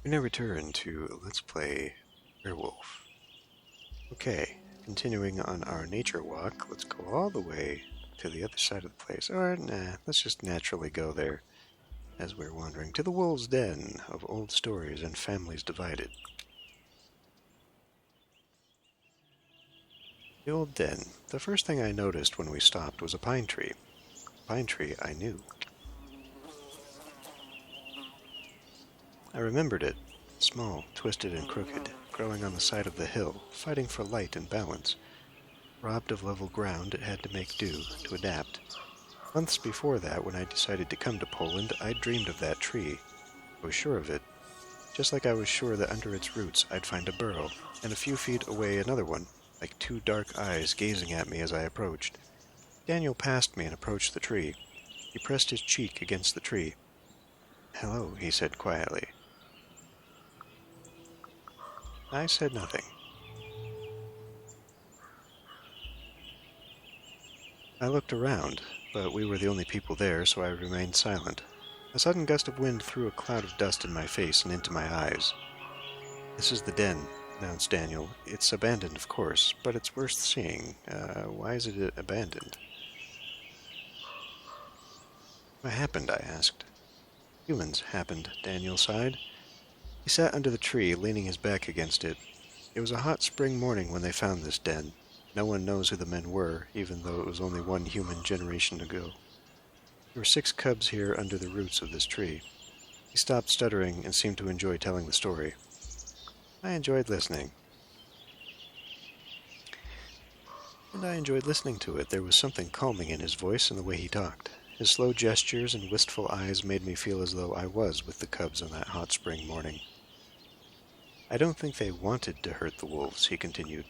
We now return to Let's Play Werewolf. Okay, continuing on our nature walk, let's go all the way to the other side of the place. Or, nah, let's just naturally go there as we're wandering to the wolves' den of old stories and families divided. The old den. The first thing I noticed when we stopped was a pine tree. A pine tree I knew. I remembered it. Small, twisted and crooked, growing on the side of the hill, fighting for light and balance. Robbed of level ground, it had to make do, to adapt. Months before that, when I decided to come to Poland, I'd dreamed of that tree. I was sure of it. Just like I was sure that under its roots I'd find a burrow, and a few feet away another one, like two dark eyes gazing at me as I approached. Daniel passed me and approached the tree. He pressed his cheek against the tree. "Hello," he said quietly. I said nothing. I looked around, but we were the only people there, so I remained silent. A sudden gust of wind threw a cloud of dust in my face and into my eyes. "This is the den," announced Daniel. "It's abandoned, of course, but it's worth seeing. Why is it abandoned?" "What happened?" I asked. "Humans happened," Daniel sighed. He sat under the tree, leaning his back against it. It was a hot spring morning when they found this den. No one knows who the men were, even though it was only one human generation ago. There were 6 cubs here under the roots of this tree. He stopped stuttering and seemed to enjoy telling the story. I enjoyed listening. And I enjoyed listening to it. There was something calming in his voice and the way he talked. His slow gestures and wistful eyes made me feel as though I was with the cubs on that hot spring morning. "I don't think they wanted to hurt the wolves," he continued.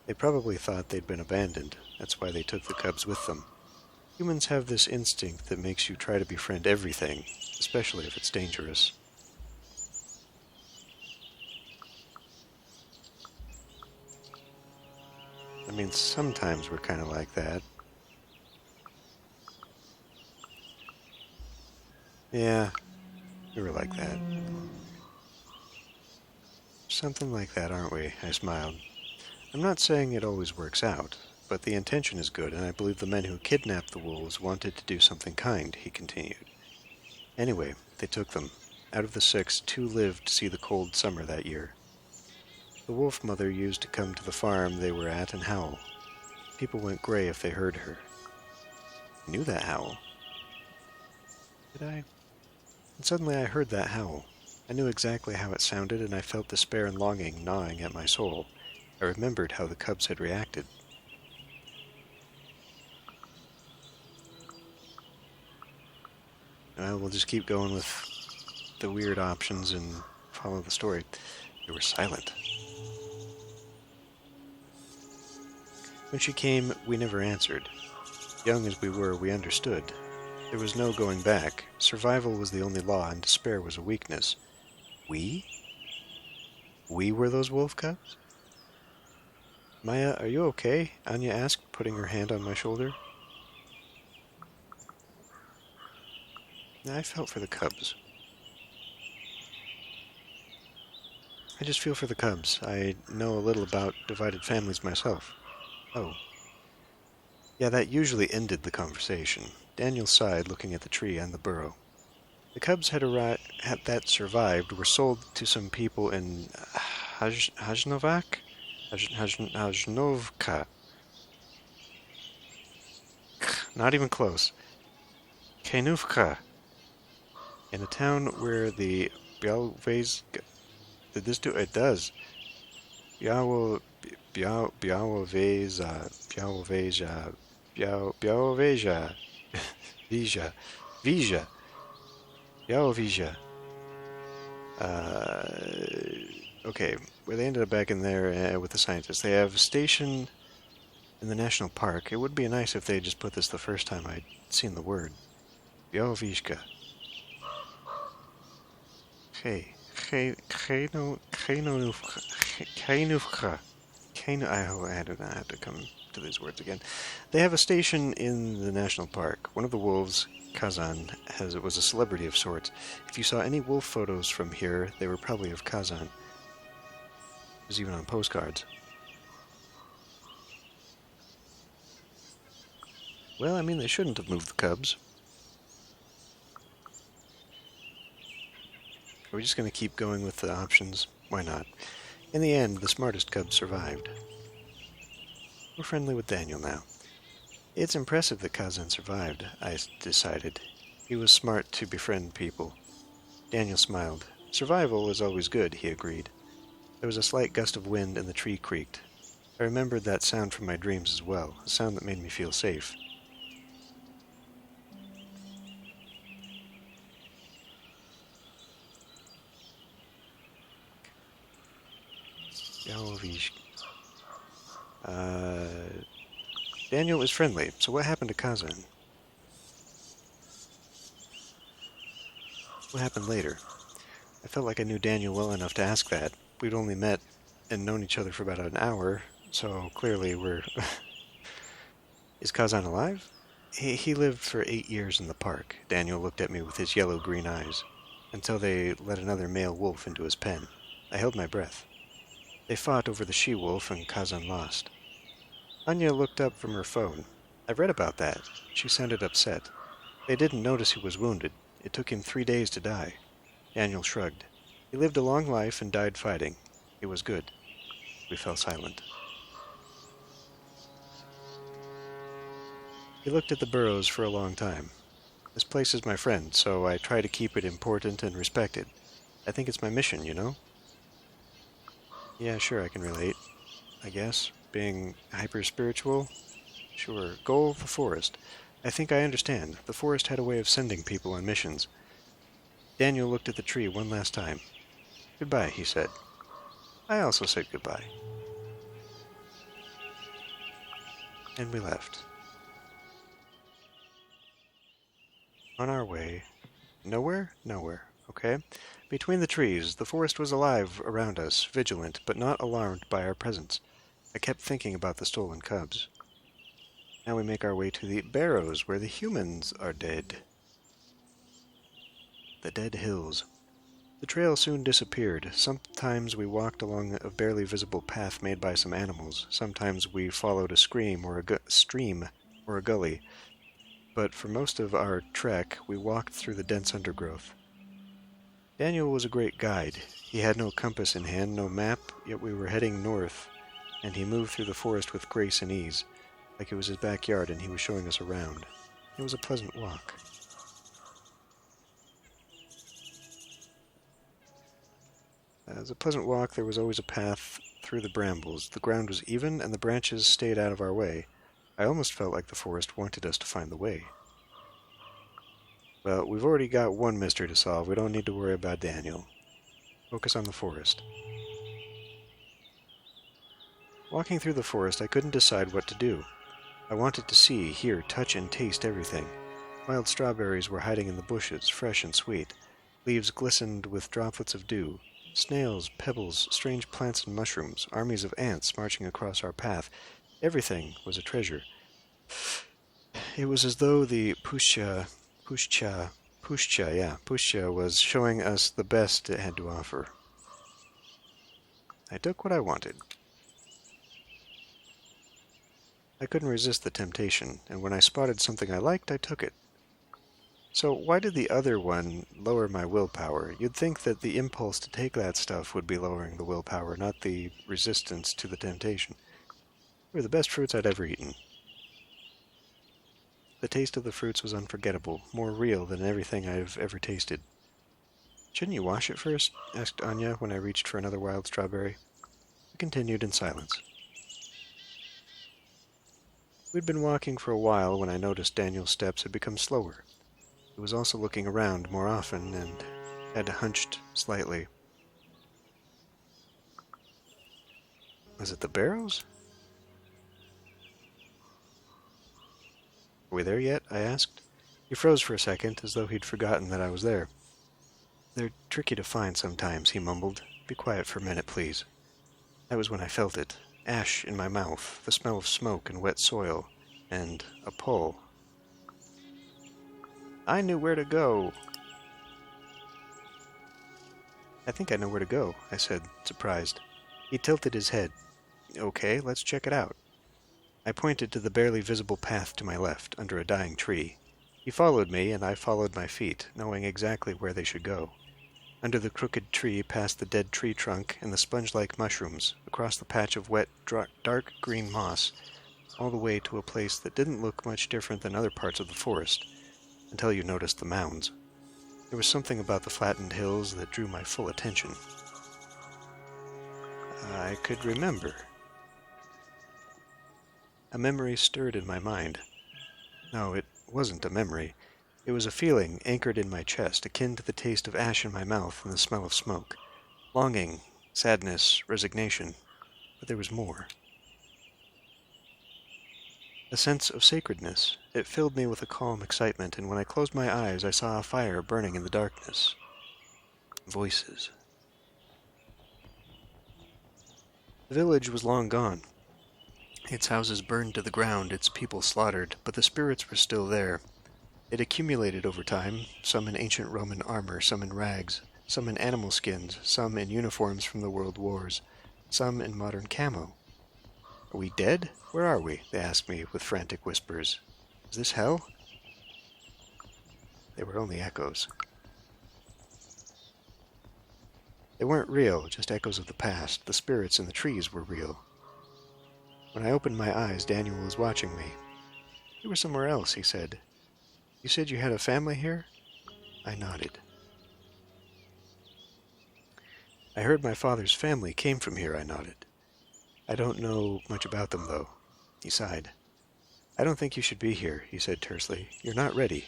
"They probably thought they'd been abandoned. That's why they took the cubs with them. Humans have this instinct that makes you try to befriend everything, especially if it's dangerous." I mean, sometimes we're kind of like that. Yeah, we were like that. Something like that, aren't we? I smiled. "I'm not saying it always works out, but the intention is good, and I believe the men who kidnapped the wolves wanted to do something kind," he continued. "Anyway, they took them. Out of the 6, 2 lived to see the cold summer that year. The wolf mother used to come to the farm they were at and howl. People went gray if they heard her." I knew that howl. Did I? And suddenly I heard that howl. I knew exactly how it sounded, and I felt despair and longing gnawing at my soul. I remembered how the cubs had reacted. Well, we'll just keep going with the weird options and follow the story. They were silent. When she came, we never answered. Young as we were, we understood. There was no going back. Survival was the only law, and despair was a weakness. We? We were those wolf cubs? "Maia, are you okay?" Anya asked, putting her hand on my shoulder. I felt for the cubs. I just feel for the cubs. I know a little about divided families myself. Oh. Yeah, that usually ended the conversation. Daniel sighed, looking at the tree and the burrow. The cubs that survived were sold to some people in Hajnovka? Not even close. Kenuvka. In a town where the Białowieża... Did this do it? It does. Białowieża... Białowieża. Okay, where they ended up back in there with the scientists. They have a station in the national park. It would be nice if they had just put this the first time I'd seen the word. Białowieża. I have to come to these words again. They have a station in the national park. One of the wolves Kazan was a celebrity of sorts. If you saw any wolf photos from here, they were probably of Kazan. It was even on postcards. Well, I mean, they shouldn't have moved the cubs. Are we just going to keep going with the options? Why not? In the end, the smartest cub survived. We're friendly with Daniel now. It's impressive that Kazan survived, I decided. He was smart to befriend people. Daniel smiled. Survival is always good, he agreed. There was a slight gust of wind and the tree creaked. I remembered that sound from my dreams as well, a sound that made me feel safe. Białowieża. Daniel is friendly, so what happened to Kazan? What happened later? I felt like I knew Daniel well enough to ask that. We'd only met and known each other for about an hour, so clearly we're... Is Kazan alive? He lived for 8 years in the park. Daniel looked at me with his yellow-green eyes, until they let another male wolf into his pen. I held my breath. They fought over the she-wolf, and Kazan lost. Anya looked up from her phone. I've read about that. She sounded upset. They didn't notice he was wounded. It took him 3 days to die. Daniel shrugged. He lived a long life and died fighting. It was good. We fell silent. He looked at the burrows for a long time. This place is my friend, so I try to keep it important and respected. I think it's my mission, you know? Yeah, sure, I can relate. I guess. Being hyper-spiritual? Sure. Goal of the forest. I think I understand. The forest had a way of sending people on missions. Daniel looked at the tree one last time. Goodbye, he said. I also said goodbye. And we left. On our way. Nowhere? Nowhere. Okay. Between the trees, the forest was alive around us, vigilant, but not alarmed by our presence. I kept thinking about the stolen cubs. Now we make our way to the barrows, where the humans are dead. The dead hills. The trail soon disappeared. Sometimes we walked along a barely visible path made by some animals. Sometimes we followed a stream or a gully. But for most of our trek, we walked through the dense undergrowth. Daniel was a great guide. He had no compass in hand, no map, yet we were heading north, and he moved through the forest with grace and ease, like it was his backyard and he was showing us around. It was a pleasant walk. As a pleasant walk, there was always a path through the brambles. The ground was even, and the branches stayed out of our way. I almost felt like the forest wanted us to find the way. Well, we've already got one mystery to solve. We don't need to worry about Daniel. Focus on the forest. Walking through the forest, I couldn't decide what to do. I wanted to see, hear, touch, and taste everything. Wild strawberries were hiding in the bushes, fresh and sweet. Leaves glistened with droplets of dew. Snails, pebbles, strange plants and mushrooms, armies of ants marching across our path. Everything was a treasure. It was as though the Pushcha was showing us the best it had to offer. I took what I wanted. I couldn't resist the temptation, and when I spotted something I liked, I took it. So why did the other one lower my willpower? You'd think that the impulse to take that stuff would be lowering the willpower, not the resistance to the temptation. They were the best fruits I'd ever eaten. The taste of the fruits was unforgettable, more real than everything I've ever tasted. Shouldn't you wash it first? Asked Anya when I reached for another wild strawberry. We continued in silence. We'd been walking for a while when I noticed Daniel's steps had become slower. He was also looking around more often and had hunched slightly. Was it the barrows? Are we there yet? I asked. He froze for a second, as though he'd forgotten that I was there. They're tricky to find sometimes, he mumbled. Be quiet for a minute, please. That was when I felt it. Ash in my mouth, the smell of smoke and wet soil, and a pull. I knew where to go. I think I know where to go, I said, surprised. He tilted his head. Okay, let's check it out. I pointed to the barely visible path to my left, under a dying tree. He followed me, and I followed my feet, knowing exactly where they should go. Under the crooked tree, past the dead tree trunk and the sponge-like mushrooms, across the patch of wet, dark green moss, all the way to a place that didn't look much different than other parts of the forest, until you noticed the mounds. There was something about the flattened hills that drew my full attention. I could remember. A memory stirred in my mind. No, it wasn't a memory. It was a feeling anchored in my chest, akin to the taste of ash in my mouth and the smell of smoke. Longing, sadness, resignation. But there was more. A sense of sacredness. It filled me with a calm excitement, and when I closed my eyes, I saw a fire burning in the darkness. Voices. The village was long gone. Its houses burned to the ground, its people slaughtered, but the spirits were still there. It accumulated over time, some in ancient Roman armor, some in rags, some in animal skins, some in uniforms from the world wars, some in modern camo. Are we dead? Where are we? They asked me with frantic whispers. Is this hell? They were only echoes. They weren't real, just echoes of the past. The spirits in the trees were real. When I opened my eyes, Daniel was watching me. You were somewhere else, he said. You said you had a family here? I nodded. I heard my father's family came from here, I nodded. I don't know much about them, though. He sighed. I don't think you should be here, he said tersely. You're not ready.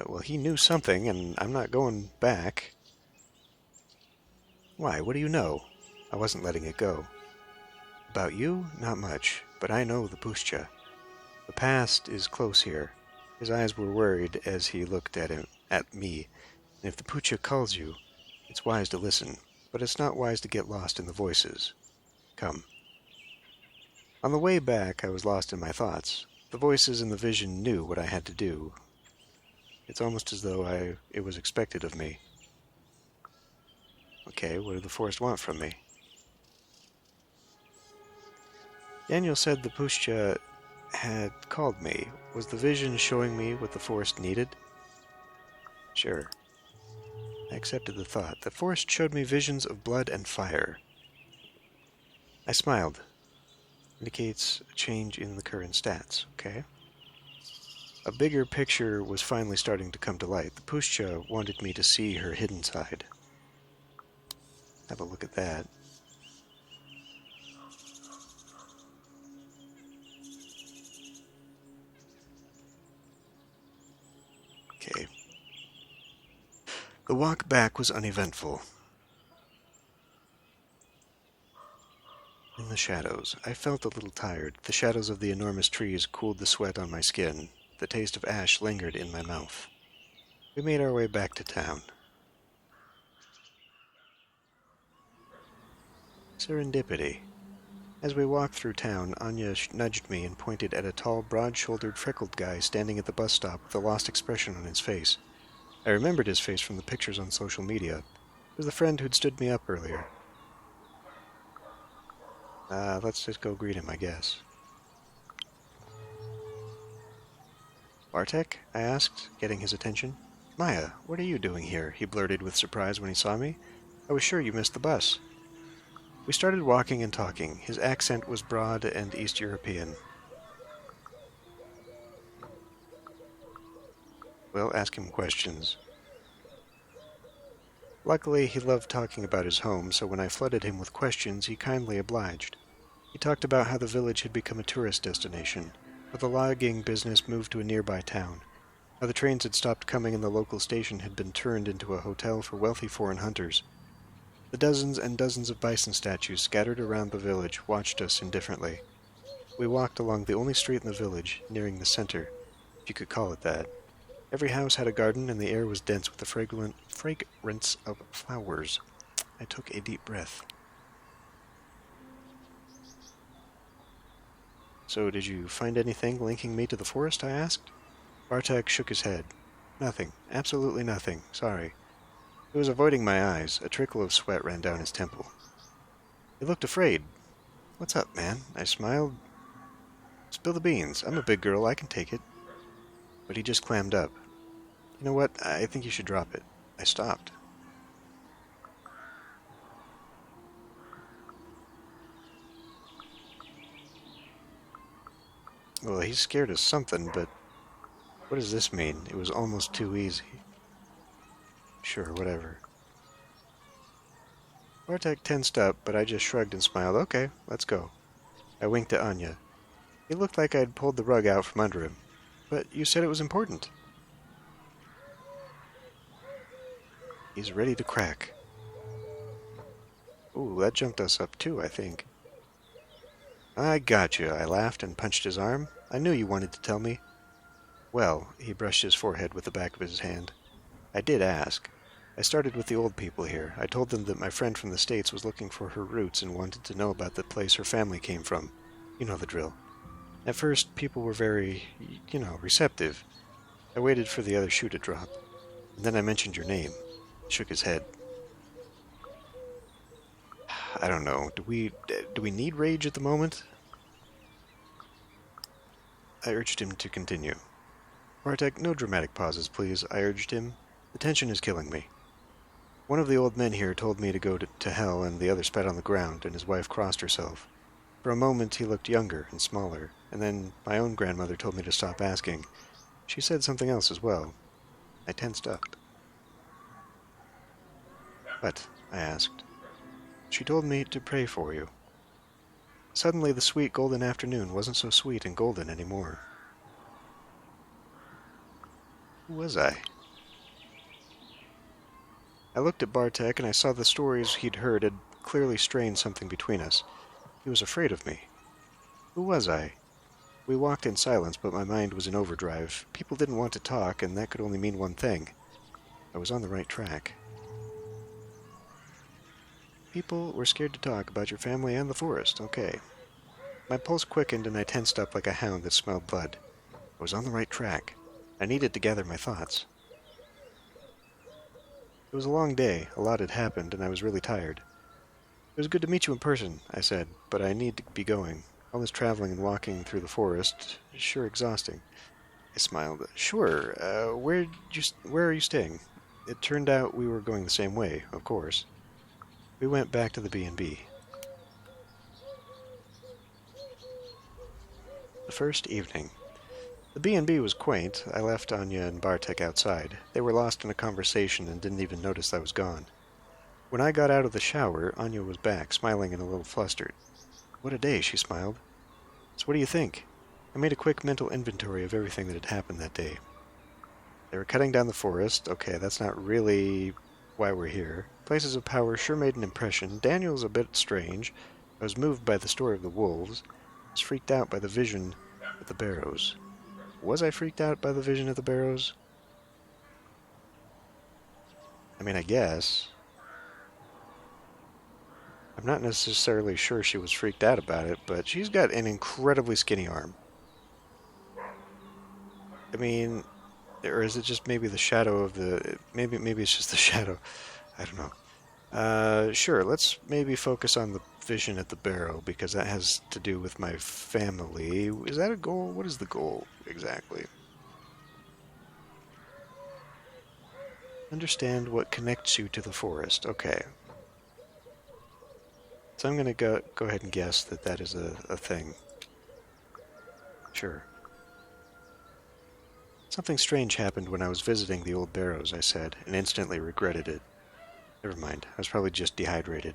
Well, he knew something, and I'm not going back. Why, what do you know? I wasn't letting it go. About you? Not much, but I know the Pushcha. The past is close here. His eyes were worried as he looked at me. And if the Pushcha calls you, it's wise to listen, but it's not wise to get lost in the voices. Come. On the way back, I was lost in my thoughts. The voices in the vision knew what I had to do. It's almost as though it was expected of me. Okay, what did the forest want from me? Daniel said the Pushcha had called me. Was the vision showing me what the forest needed? Sure. I accepted the thought. The forest showed me visions of blood and fire. I smiled. Indicates a change in the current stats, okay? A bigger picture was finally starting to come to light. The Pushcha wanted me to see her hidden side. Have a look at that. Okay. The walk back was uneventful. In the shadows, I felt a little tired. The shadows of the enormous trees cooled the sweat on my skin. The taste of ash lingered in my mouth. We made our way back to town. Serendipity. As we walked through town, Anya nudged me and pointed at a tall, broad-shouldered, freckled guy standing at the bus stop with a lost expression on his face. I remembered his face from the pictures on social media. It was the friend who'd stood me up earlier. Let's just go greet him, I guess. Bartek? I asked, getting his attention. Maia, what are you doing here? He blurted with surprise when he saw me. I was sure you missed the bus. We started walking and talking. His accent was broad and East European. We'll ask him questions. Luckily, he loved talking about his home, so when I flooded him with questions, he kindly obliged. He talked about how the village had become a tourist destination, how the logging business moved to a nearby town, how the trains had stopped coming and the local station had been turned into a hotel for wealthy foreign hunters. The dozens and dozens of bison statues scattered around the village watched us indifferently. We walked along the only street in the village, nearing the center, if you could call it that. Every house had a garden, and the air was dense with the fragrance of flowers. I took a deep breath. So, did you find anything linking me to the forest? I asked. Bartek shook his head. Nothing. Absolutely nothing. Sorry. He was avoiding my eyes. A trickle of sweat ran down his temple. He looked afraid. What's up, man? I smiled. Spill the beans. I'm a big girl. I can take it. But he just clammed up. You know what? I think you should drop it. I stopped. Well, he's scared of something, but what does this mean? It was almost too easy. Sure, whatever. Bartek tensed up, but I just shrugged and smiled. Okay, let's go. I winked at Anya. It looked like I'd pulled the rug out from under him. But you said it was important. He's ready to crack. Ooh, that jumped us up too, I think. I got you, I laughed and punched his arm. I knew you wanted to tell me. Well, he brushed his forehead with the back of his hand. I did ask. I started with the old people here. I told them that my friend from the States was looking for her roots and wanted to know about the place her family came from. You know the drill. At first, people were very, receptive. I waited for the other shoe to drop. And then I mentioned your name. He shook his head. I don't know. Do we need rage at the moment? I urged him to continue. Bartek, no dramatic pauses, please, I urged him. The tension is killing me. One of the old men here told me to go to hell, and the other spat on the ground, and his wife crossed herself. For a moment he looked younger and smaller, and then my own grandmother told me to stop asking. She said something else as well. I tensed up. What? I asked. She told me to pray for you. Suddenly the sweet golden afternoon wasn't so sweet and golden anymore. Who was I? I looked at Bartek and I saw the stories he'd heard had clearly strained something between us. He was afraid of me. Who was I? We walked in silence, but my mind was in overdrive. People didn't want to talk, and that could only mean one thing. I was on the right track. People were scared to talk about your family and the forest. Okay. My pulse quickened and I tensed up like a hound that smelled blood. I was on the right track. I needed to gather my thoughts. It was a long day. A lot had happened, and I was really tired. It was good to meet you in person, I said, but I need to be going. All this traveling and walking through the forest is sure exhausting. I smiled. Sure. Where are you staying? It turned out we were going the same way, of course. We went back to the B&B. The first evening. The B&B was quaint. I left Anya and Bartek outside. They were lost in a conversation and didn't even notice I was gone. When I got out of the shower, Anya was back, smiling and a little flustered. What a day, she smiled. So what do you think? I made a quick mental inventory of everything that had happened that day. They were cutting down the forest. Okay, that's not really why we're here. Places of power sure made an impression. Daniel's a bit strange. I was moved by the story of the wolves. I was freaked out by the vision at the barrows. Was I freaked out by the vision at the barrows? I mean, I guess. I'm not necessarily sure she was freaked out about it, but she's got an incredibly skinny arm. I mean, or is it just maybe the shadow of the... Maybe it's just the shadow. I don't know. Sure, let's maybe focus on the vision at the barrow, because that has to do with my family. Is that a goal? What is the goal, exactly? Understand what connects you to the forest. Okay. So I'm going to go ahead and guess that that is a thing. Sure. Something strange happened when I was visiting the old barrows, I said, and instantly regretted it. Never mind, I was probably just dehydrated.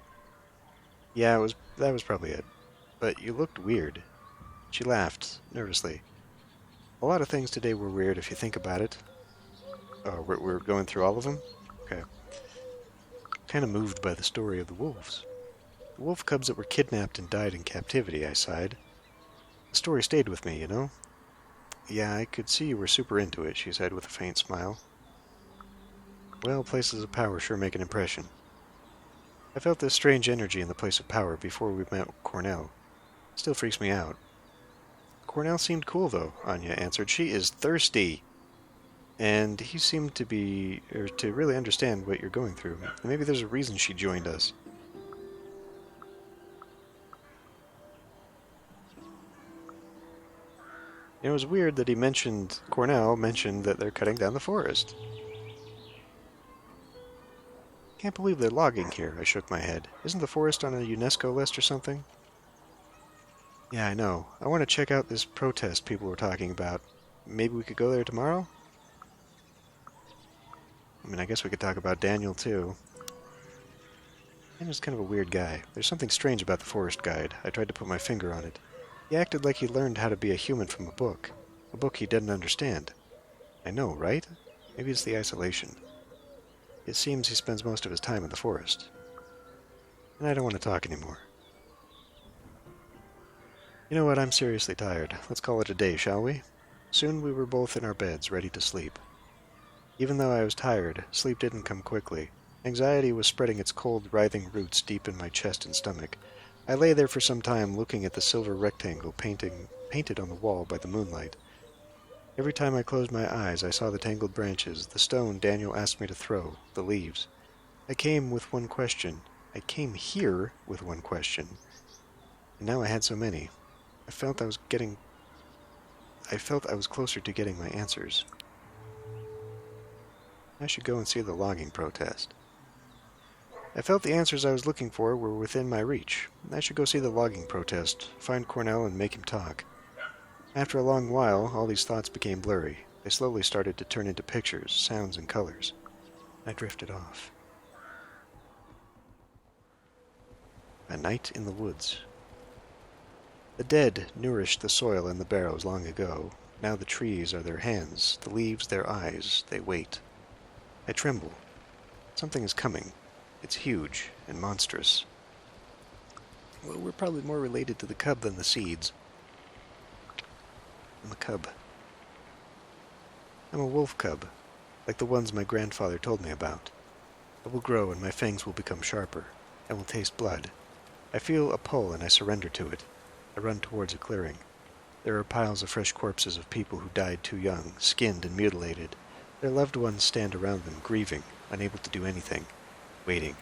Yeah, that was probably it. But you looked weird. She laughed, nervously. A lot of things today were weird if you think about it. Oh, we're going through all of them? Okay. Kind of moved by the story of the wolves. The wolf cubs that were kidnapped and died in captivity, I sighed. The story stayed with me, you know? Yeah, I could see you were super into it, she said with a faint smile. Well, places of power sure make an impression. I felt this strange energy in the place of power before we met Cornell. Still freaks me out. Cornell seemed cool, though, Anya answered. She is thirsty. and he seemed to really understand what you're going through. Maybe there's a reason she joined us. It was weird that Cornell mentioned that they're cutting down the forest. Can't believe they're logging here, I shook my head. Isn't the forest on a UNESCO list or something? Yeah, I know. I want to check out this protest people were talking about. Maybe we could go there tomorrow? I mean, I guess we could talk about Daniel, too. Daniel's kind of a weird guy. There's something strange about the forest guide. I tried to put my finger on it. He acted like he learned how to be a human from a book he didn't understand. I know, right? Maybe it's the isolation. It seems he spends most of his time in the forest. And I don't want to talk anymore. You know what, I'm seriously tired. Let's call it a day, shall we? Soon we were both in our beds, ready to sleep. Even though I was tired, sleep didn't come quickly. Anxiety was spreading its cold, writhing roots deep in my chest and stomach. I lay there for some time looking at the silver rectangle painted on the wall by the moonlight. Every time I closed my eyes, I saw the tangled branches, the stone Daniel asked me to throw, the leaves. I came here with one question, and now I had so many. I felt I was closer to getting my answers. I should go and see the logging protest. I felt the answers I was looking for were within my reach. I should go see the logging protest, find Cornell and make him talk. After a long while, all these thoughts became blurry. They slowly started to turn into pictures, sounds, and colors. I drifted off. A night in the woods. The dead nourished the soil in the barrows long ago. Now the trees are their hands, the leaves their eyes. They wait. I tremble. Something is coming. It's huge and monstrous. Well, we're probably more related to the cub than the seeds. I'm a cub. I'm a wolf cub, like the ones my grandfather told me about. I will grow and my fangs will become sharper. I will taste blood. I feel a pull and I surrender to it. I run towards a clearing. There are piles of fresh corpses of people who died too young, skinned and mutilated. Their loved ones stand around them, grieving, unable to do anything, waiting,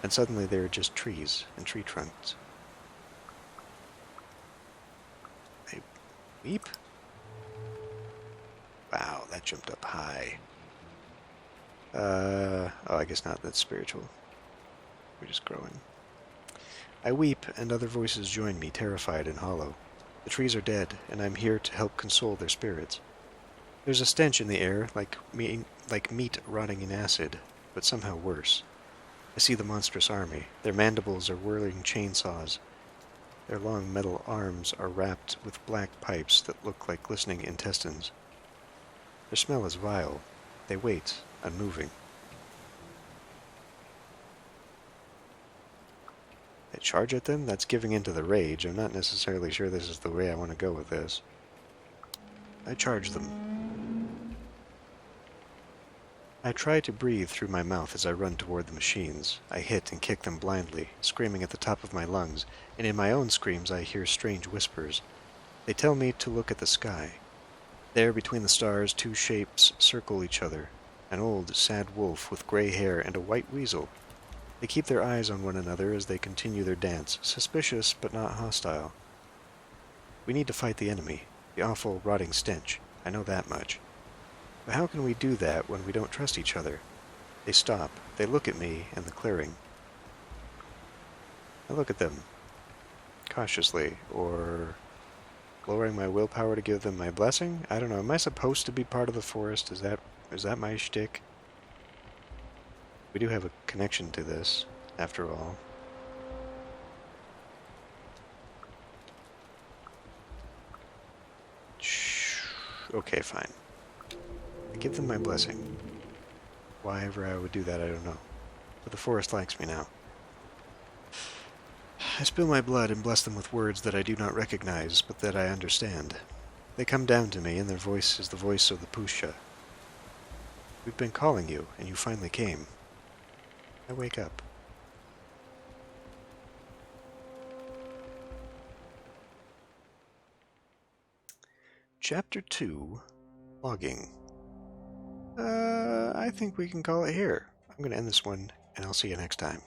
and suddenly there are just trees and tree trunks. I weep? Wow, that jumped up high. Oh, I guess not. That's spiritual. We're just growing. I weep, and other voices join me, terrified and hollow. The trees are dead, and I'm here to help console their spirits. There's a stench in the air, like meat rotting in acid, but somehow worse. I see the monstrous army. Their mandibles are whirling chainsaws. Their long metal arms are wrapped with black pipes that look like glistening intestines. Their smell is vile. They wait, unmoving. I charge at them? That's giving in to the rage. I'm not necessarily sure this is the way I want to go with this. I charge them. I try to breathe through my mouth as I run toward the machines. I hit and kick them blindly, screaming at the top of my lungs, and in my own screams I hear strange whispers. They tell me to look at the sky. There, between the stars, two shapes circle each other. An old, sad wolf with gray hair and a white weasel. They keep their eyes on one another as they continue their dance, suspicious but not hostile. We need to fight the enemy, the awful, rotting stench. I know that much. But how can we do that when we don't trust each other? They stop. They look at me and the clearing. I look at them, cautiously, or lowering my willpower to give them my blessing? I don't know. Am I supposed to be part of the forest? Is that my shtick? We do have a connection to this, after all. Shh. Okay, fine. I give them my blessing. Why ever I would do that, I don't know. But the forest likes me now. I spill my blood and bless them with words that I do not recognize, but that I understand. They come down to me, and their voice is the voice of the Pusha. We've been calling you, and you finally came. I wake up. Chapter 2, Logging. I think we can call it here. I'm going to end this one, and I'll see you next time.